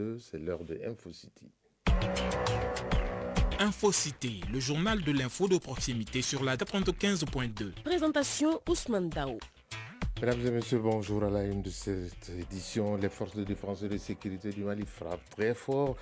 22, c'est l'heure de InfoCity. InfoCity, le journal de l'info de proximité sur la 95.2. Présentation Ousmane Dao. Mesdames et messieurs, bonjour. À la une de cette édition, les forces de défense et de sécurité du Mali frappent très fort.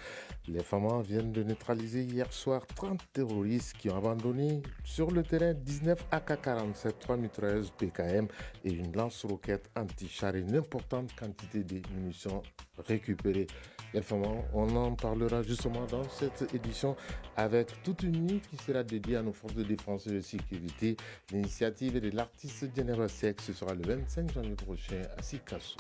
Les FAMA viennent de neutraliser hier soir 30 terroristes qui ont abandonné sur le terrain 19 AK-47, 3 mitrailleuses PKM et une lance-roquette anti-char et une importante quantité de munitions récupérées. Les FAMA, on en parlera justement dans cette édition avec toute une nuit qui sera dédiée à nos forces de défense et de sécurité. L'initiative est de l'artiste Geneva Seck, ce sera le 25 janvier prochain à Sikasso.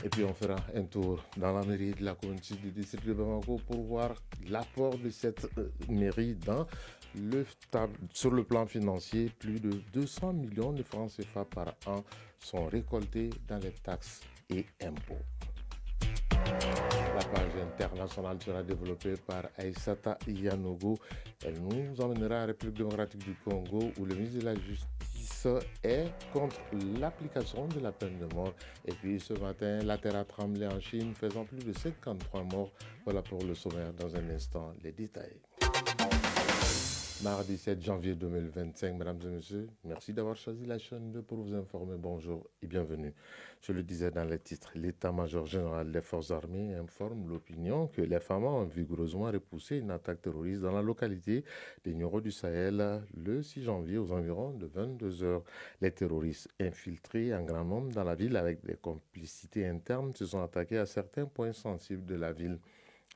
Et puis on fera un tour dans la mairie de la commune du district de Bamako pour voir l'apport de cette mairie sur le plan financier. Plus de 200 millions de francs CFA par an sont récoltés dans les taxes et impôts. La page internationale sera développée par Aïssata Yanogo. Elle nous emmènera en République démocratique du Congo où le ministre de la Justice est contre l'application de la peine de mort. Et puis ce matin, la terre a tremblé en Chine, faisant plus de 53 morts. Voilà pour le sommaire. Dans un instant, les détails. Mardi 7 janvier 2025, mesdames et messieurs, merci d'avoir choisi la chaîne 2 pour vous informer. Bonjour et bienvenue. Je le disais dans les titres, l'état-major général des forces armées informe l'opinion que les FAMA ont vigoureusement repoussé une attaque terroriste dans la localité des Nioro du Sahel le 6 janvier aux environs de 22h. Les terroristes infiltrés en grand nombre dans la ville avec des complicités internes se sont attaqués à certains points sensibles de la ville.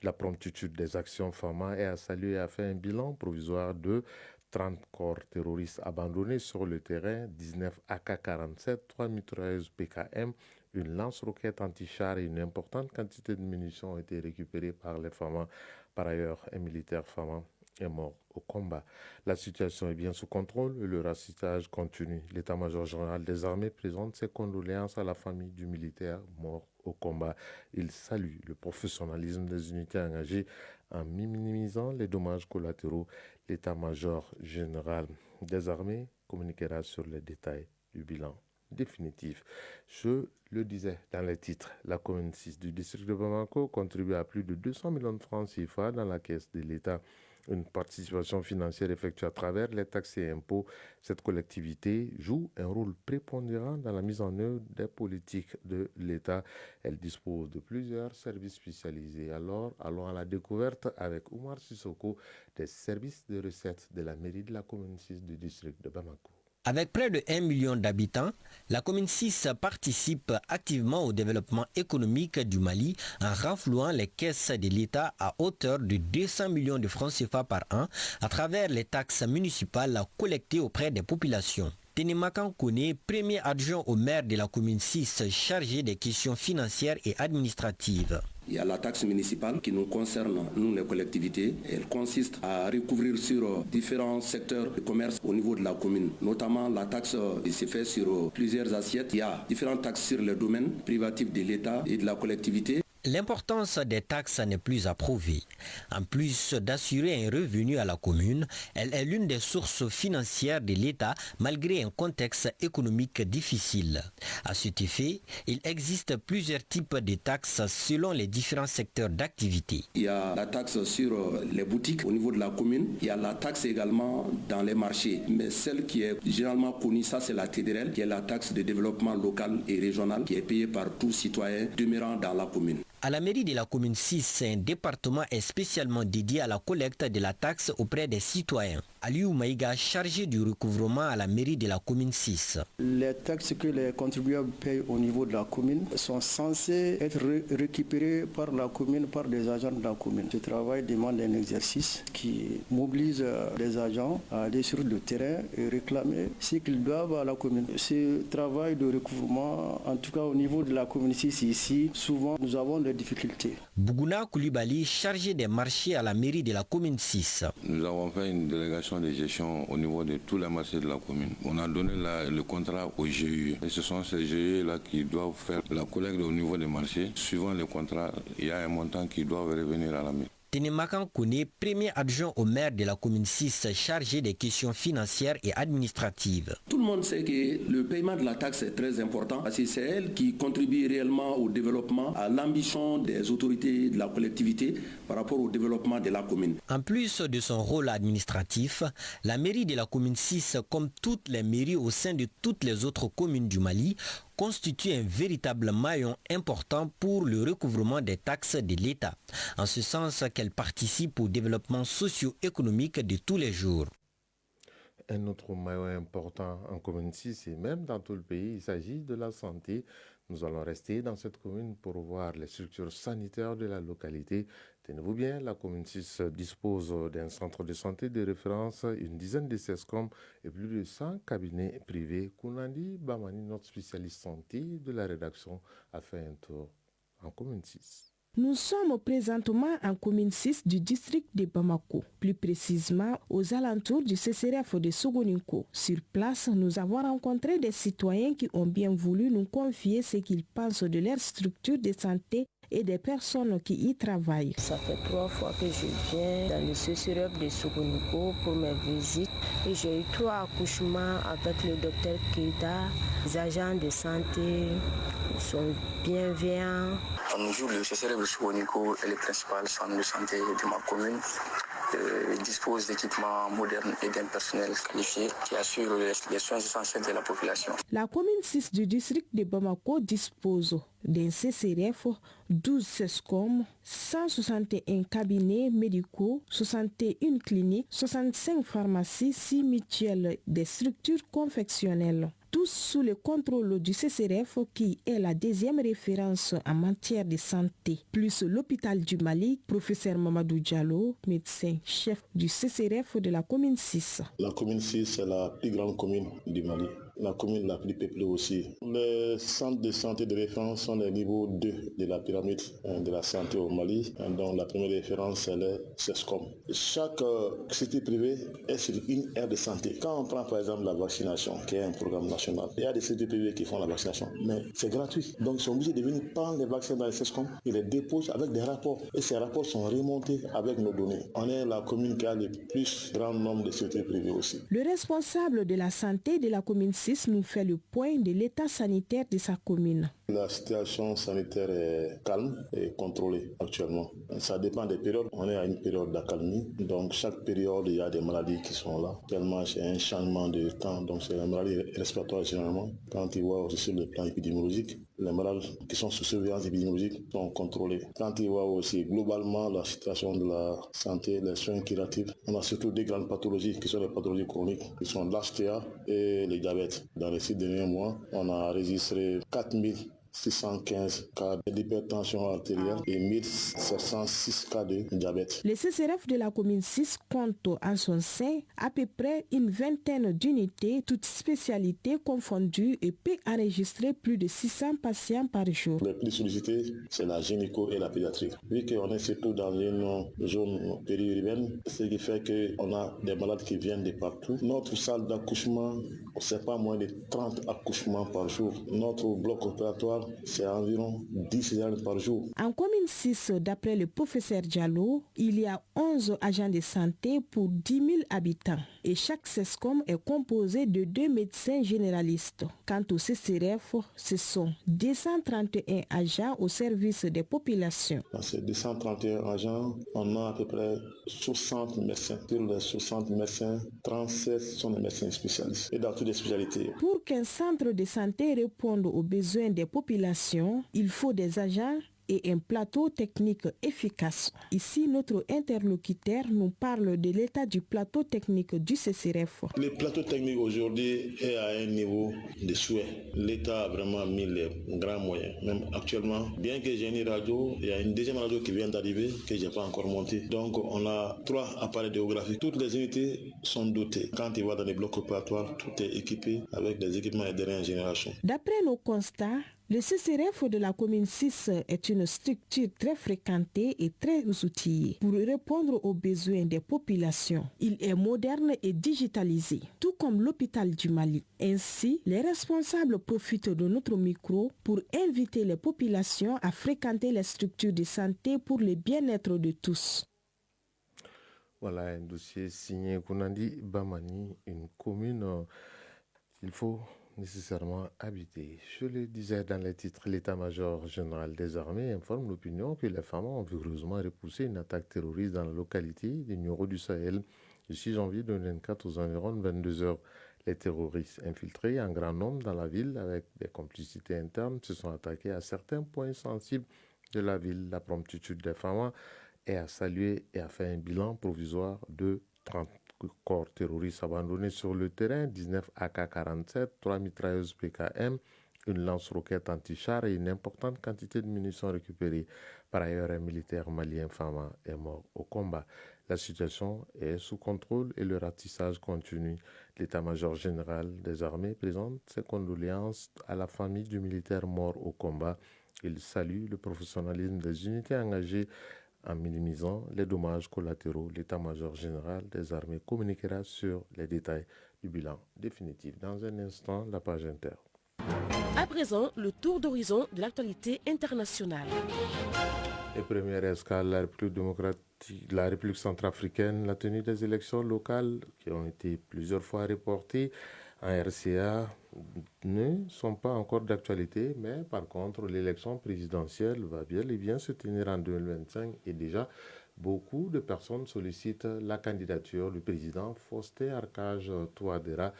La promptitude des actions FAMA est à saluer et a fait un bilan provisoire de 30 corps terroristes abandonnés sur le terrain, 19 AK-47, 3 mitrailleuses PKM, une lance-roquette anti-char et une importante quantité de munitions ont été récupérées par les FAMA. Par ailleurs, un militaire FAMA est mort au combat. La situation est bien sous contrôle et le racistage continue. L'état-major général des armées présente ses condoléances à la famille du militaire mort au combat. Il salue le professionnalisme des unités engagées en minimisant les dommages collatéraux. L'état-major général des armées communiquera sur les détails du bilan définitif. Je le disais dans les titres, la commune 6 du district de Bamako contribue à plus de 200 millions de francs CFA dans la caisse de l'État. Une participation financière effectuée à travers les taxes et impôts. Cette collectivité joue un rôle prépondérant dans la mise en œuvre des politiques de l'État. Elle dispose de plusieurs services spécialisés. Alors, allons à la découverte avec Oumar Sissoko des services de recettes de la mairie de la commune 6 du district de Bamako. Avec près de 1 million d'habitants, la commune 6 participe activement au développement économique du Mali en renflouant les caisses de l'État à hauteur de 200 millions de francs CFA par an à travers les taxes municipales collectées auprès des populations. Ténémakan Kone, premier adjoint au maire de la commune 6 chargé des questions financières et administratives. Il y a la taxe municipale qui nous concerne, nous les collectivités. Elle consiste à recouvrir sur différents secteurs de commerce au niveau de la commune. Notamment la taxe qui se fait sur plusieurs assiettes. Il y a différentes taxes sur les domaines privatifs de l'État et de la collectivité. L'importance des taxes n'est plus à prouver. En plus d'assurer un revenu à la commune, elle est l'une des sources financières de l'État malgré un contexte économique difficile. À cet effet, il existe plusieurs types de taxes selon les différents secteurs d'activité. Il y a la taxe sur les boutiques au niveau de la commune. Il y a la taxe également dans les marchés. Mais celle qui est généralement connue, ça c'est la TDRL, qui est la taxe de développement local et régional, qui est payée par tout citoyen demeurant dans la commune. À la mairie de la commune 6, un département est spécialement dédié à la collecte de la taxe auprès des citoyens. Aliou Maïga, chargé du recouvrement à la mairie de la commune 6. Les taxes que les contribuables payent au niveau de la commune sont censées être récupérées par la commune, par des agents de la commune. Ce travail demande un exercice qui mobilise les agents à aller sur le terrain et réclamer ce qu'ils doivent à la commune. Ce travail de recouvrement, en tout cas au niveau de la commune 6 ici, souvent nous avons des difficultés. Bougouna Koulibaly, chargé des marchés à la mairie de la commune 6. Nous avons fait une délégation de gestion au niveau de tous les marchés de la commune. On a donné le contrat au GUE. Et ce sont ces GUE-là qui doivent faire la collecte au niveau des marchés. Suivant le contrat, il y a un montant qui doit revenir à la mairie. Ténémakan Kone, premier adjoint au maire de la commune 6 chargé des questions financières et administratives. Tout le monde sait que le paiement de la taxe est très important parce que c'est elle qui contribue réellement au développement, à l'ambition des autorités de la collectivité par rapport au développement de la commune. En plus de son rôle administratif, la mairie de la commune 6, comme toutes les mairies au sein de toutes les autres communes du Mali, constitue un véritable maillon important pour le recouvrement des taxes de l'État, en ce sens qu'elle participe au développement socio-économique de tous les jours. Un autre maillon important en commune 6 et même dans tout le pays, il s'agit de la santé. Nous allons rester dans cette commune pour voir les structures sanitaires de la localité. Tenez-vous bien, la commune 6 dispose d'un centre de santé de référence, une dizaine de CESCOM et plus de 100 cabinets privés. Kounandi Bamani, notre spécialiste santé de la rédaction, a fait un tour en commune 6. Nous sommes présentement en commune 6 du district de Bamako, plus précisément aux alentours du CCRF de Sogoninko. Sur place, nous avons rencontré des citoyens qui ont bien voulu nous confier ce qu'ils pensent de leur structure de santé et des personnes qui y travaillent. Ça fait 3 fois que je viens dans le CCRF de Sogoninko pour mes visites et j'ai eu 3 accouchements avec le docteur Keita. Les agents de santé sont bienveillants. À nos jours, le CCRF de Sogoninko est le principal centre de santé de ma commune. Il dispose d'équipements modernes et d'un personnel qualifié qui assure les soins essentiels de la population. La commune 6 du district de Bamako dispose d'un CCRF, 12 CESCOM, 161 cabinets médicaux, 61 cliniques, 65 pharmacies, 6 mutuelles, des structures confectionnelles. Tous sous le contrôle du CCRF qui est la deuxième référence en matière de santé, plus l'hôpital du Mali, professeur Mamadou Diallo, médecin chef du CCRF de la commune 6. La commune 6 est la plus grande commune du Mali. La commune la plus peuplée aussi. Les centres de santé de référence sont les niveaux 2 de la pyramide de la santé au Mali, dont la première référence c'est le CESCOM. Chaque société privée est sur une aire de santé. Quand on prend par exemple la vaccination, qui est un programme national, il y a des sociétés privées qui font la vaccination, mais c'est gratuit. Donc ils sont obligés de venir prendre les vaccins dans les CESCOM et les déposent avec des rapports. Et ces rapports sont remontés avec nos données. On est la commune qui a le plus grand nombre de sociétés privées aussi. Le responsable de la santé de la commune 6 nous fait le point de l'état sanitaire de sa commune. La situation sanitaire est calme et contrôlée actuellement. Ça dépend des périodes. On est à une période d'accalmie. Donc chaque période, il y a des maladies qui sont là. Tellement c'est un changement de temps. Donc c'est la maladie respiratoire généralement. Quand il voit aussi sur le plan épidémiologique, les malades qui sont sous surveillance épidémiologique sont contrôlés. Quand il voit aussi globalement la situation de la santé, les soins curatifs, on a surtout des grandes pathologies qui sont les pathologies chroniques, qui sont l'HTA et le diabète. Dans les 6 derniers mois, on a enregistré 4615 cas d'hypertension artérielle et 1706 cas de diabète. Le CCRF de la commune 6 compte en son sein à peu près une vingtaine d'unités, toutes spécialités confondues, et peut enregistrer plus de 600 patients par jour. Les plus sollicités, c'est la gynéco et la pédiatrie. Vu qu'on est surtout dans une zone périurbaine, ce qui fait qu'on a des malades qui viennent de partout. Notre salle d'accouchement, c'est pas moins de 30 accouchements par jour. Notre bloc opératoire, c'est environ 10 césariennes par jour. En commune 6, d'après le professeur Diallo, il y a 11 agents de santé pour 10 000 habitants. Et chaque CESCOM est composé de 2 médecins généralistes. Quant au CCRF, ce sont 231 agents au service des populations. Dans ces 231 agents, on a à peu près 60 médecins. Sur les 60 médecins, 37 sont des médecins spécialistes et dans toutes les spécialités. Pour qu'un centre de santé réponde aux besoins des populations, il faut des agents et un plateau technique efficace. Ici, notre interlocuteur nous parle de l'état du plateau technique du CCRF. Le plateau technique aujourd'hui est à un niveau de souhait. L'État a vraiment mis les grands moyens. Même actuellement, bien que j'ai une radio, il y a une deuxième radio qui vient d'arriver que je n'ai pas encore montée. Donc on a 3 appareils géographiques. Toutes les unités sont dotées. Quand il va dans les blocs opératoires, tout est équipé avec des équipements de dernière génération. D'après nos constats, le CCRF de la commune 6 est une structure très fréquentée et très outillée pour répondre aux besoins des populations. Il est moderne et digitalisé, tout comme l'hôpital du Mali. Ainsi, les responsables profitent de notre micro pour inviter les populations à fréquenter les structures de santé pour le bien-être de tous. Voilà un dossier signé Kounandi Bamani, une commune qu'il faut nécessairement habiter. Je le disais dans les titres, l'état-major général des armées informe l'opinion que les femmes ont vigoureusement repoussé une attaque terroriste dans la localité du Nioro du Sahel le 6 janvier 2024 aux environs de 22 heures. Les terroristes infiltrés en grand nombre dans la ville avec des complicités internes se sont attaqués à certains points sensibles de la ville. La promptitude des femmes est à saluer et a fait un bilan provisoire de 30 corps terroristes abandonnés sur le terrain, 19 AK-47, 3 mitrailleuses PKM, une lance-roquette anti-char et une importante quantité de munitions récupérées. Par ailleurs, un militaire malien Fama est mort au combat. La situation est sous contrôle et le ratissage continue. L'état-major général des armées présente ses condoléances à la famille du militaire mort au combat. Il salue le professionnalisme des unités engagées en minimisant les dommages collatéraux. L'état-major général des armées communiquera sur les détails du bilan définitif. Dans un instant, la page inter. À présent, le tour d'horizon de l'actualité internationale. Et première escale, la République centrafricaine, la tenue des élections locales qui ont été plusieurs fois reportées en RCA ne sont pas encore d'actualité, mais par contre, l'élection présidentielle va bel et bien se tenir en 2025 et déjà, beaucoup de personnes sollicitent la candidature du président Faustin Archange Touadéra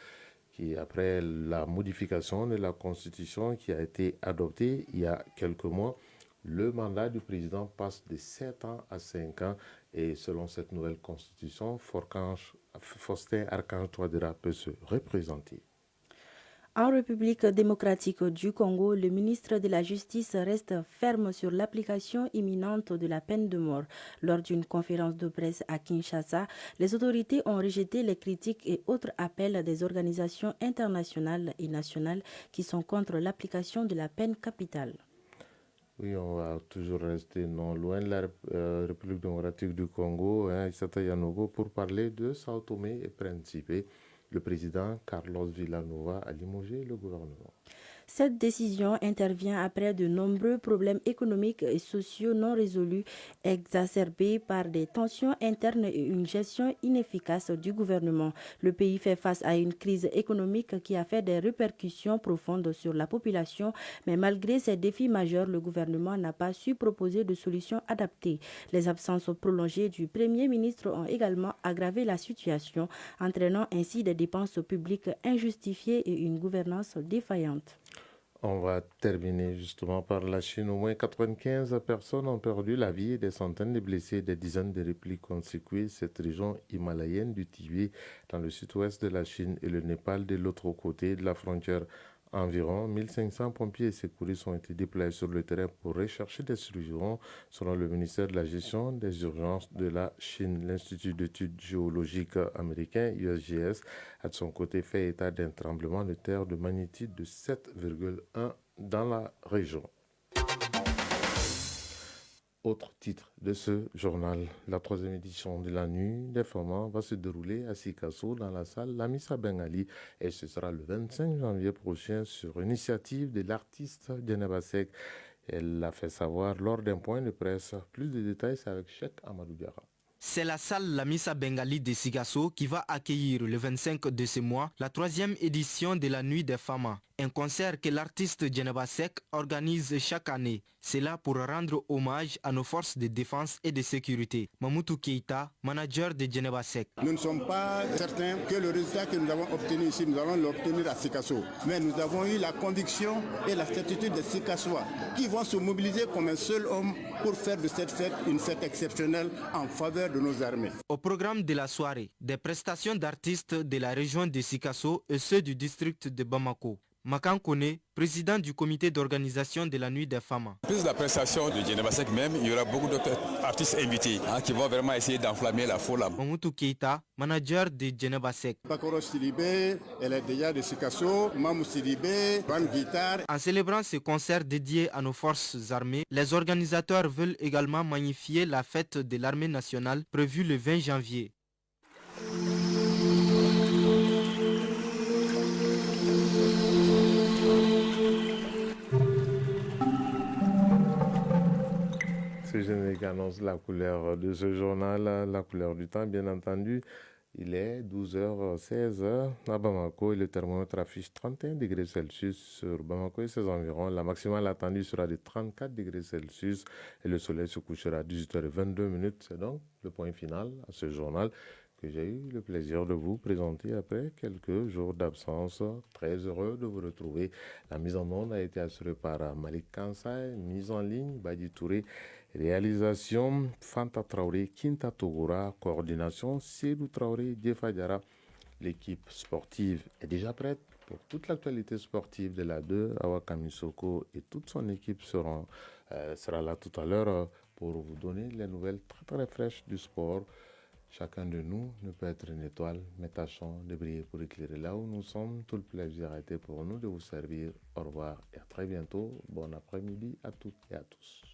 qui, après la modification de la Constitution qui a été adoptée il y a quelques mois, le mandat du président passe de 7 ans à 5 ans et selon cette nouvelle Constitution, Faustin Archange Touadéra peut se représenter. En République démocratique du Congo, le ministre de la Justice reste ferme sur l'application imminente de la peine de mort. Lors d'une conférence de presse à Kinshasa, les autorités ont rejeté les critiques et autres appels des organisations internationales et nationales qui sont contre l'application de la peine capitale. Oui, on va toujours rester non loin de la République démocratique du Congo, Issata Yanogo, pour parler de Sao Tomé et Principe. Le président Carlos Villanova a limogé le gouvernement. Cette décision intervient après de nombreux problèmes économiques et sociaux non résolus, exacerbés par des tensions internes et une gestion inefficace du gouvernement. Le pays fait face à une crise économique qui a fait des répercussions profondes sur la population, mais malgré ces défis majeurs, le gouvernement n'a pas su proposer de solutions adaptées. Les absences prolongées du Premier ministre ont également aggravé la situation, entraînant ainsi des dépenses publiques injustifiées et une gouvernance défaillante. On va terminer justement par la Chine. Au moins 95 personnes ont perdu la vie et des centaines de blessés, des dizaines de répliques ont secoué cette région himalayenne du Tibet dans le sud-ouest de la Chine et le Népal de l'autre côté de la frontière. Environ 1500 pompiers et secouristes ont été déployés sur le terrain pour rechercher des survivants, selon le ministère de la Gestion des urgences de la Chine. L'Institut d'études géologiques américain, USGS, a de son côté fait état d'un tremblement de terre de magnitude de 7,1 dans la région. Autre titre de ce journal, la 3e édition de la Nuit des femmes va se dérouler à Sikasso dans la salle Lamissa Bengali et ce sera le 25 janvier prochain sur initiative de l'artiste Djeneba Seck. Elle l'a fait savoir lors d'un point de presse. Plus de détails, c'est avec Cheikh Amadou Diarra. C'est la salle Lamissa Bengali de Sikasso qui va accueillir le 25 de ce mois la 3e édition de la Nuit des femmes. Un concert que l'artiste Djeneba Seck organise chaque année. C'est là pour rendre hommage à nos forces de défense et de sécurité. Mamoutou Keita, manager de Djeneba Seck. Nous ne sommes pas certains que le résultat que nous avons obtenu ici, nous allons l'obtenir à Sikasso. Mais nous avons eu la conviction et la certitude des Sikassois qui vont se mobiliser comme un seul homme pour faire de cette fête une fête exceptionnelle en faveur de nos armées. Au programme de la soirée, des prestations d'artistes de la région de Sikasso et ceux du district de Bamako. Makan Kone, président du comité d'organisation de la Nuit des femmes. Plus la prestation de Djeneba Seck même, il y aura beaucoup d'autres artistes invités qui vont vraiment essayer d'enflammer la foule. Mamoutou Keita, manager de Djeneba Seck. Bakoro Sidibé, elle est déjà de Sikasso, Mamou Sidibé, Van Guitar. En célébrant ce concert dédié à nos forces armées, les organisateurs veulent également magnifier la fête de l'armée nationale prévue le 20 janvier. Ce générique annonce la couleur de ce journal, la couleur du temps, bien entendu. Il est 12h16 à Bamako et le thermomètre affiche 31 degrés Celsius sur Bamako et ses environs. La maximale attendue sera de 34 degrés Celsius et le soleil se couchera à 18h22. C'est donc le point final à ce journal que j'ai eu le plaisir de vous présenter après quelques jours d'absence. Très heureux de vous retrouver. La mise en onde a été assurée par Malik Kansai, mise en ligne Badi Touré, réalisation Fanta Traoré, Kinta Togura, coordination Sédou Traoré, Djefa Diara. L'équipe sportive est déjà prête pour toute l'actualité sportive de la 2. Awa Kamisoko et toute son équipe sera là tout à l'heure pour vous donner les nouvelles très très fraîches du sport. Chacun de nous ne peut être une étoile, mais tâchons de briller pour éclairer là où nous sommes. Tout le plaisir a été pour nous de vous servir. Au revoir et à très bientôt. Bon après-midi à toutes et à tous.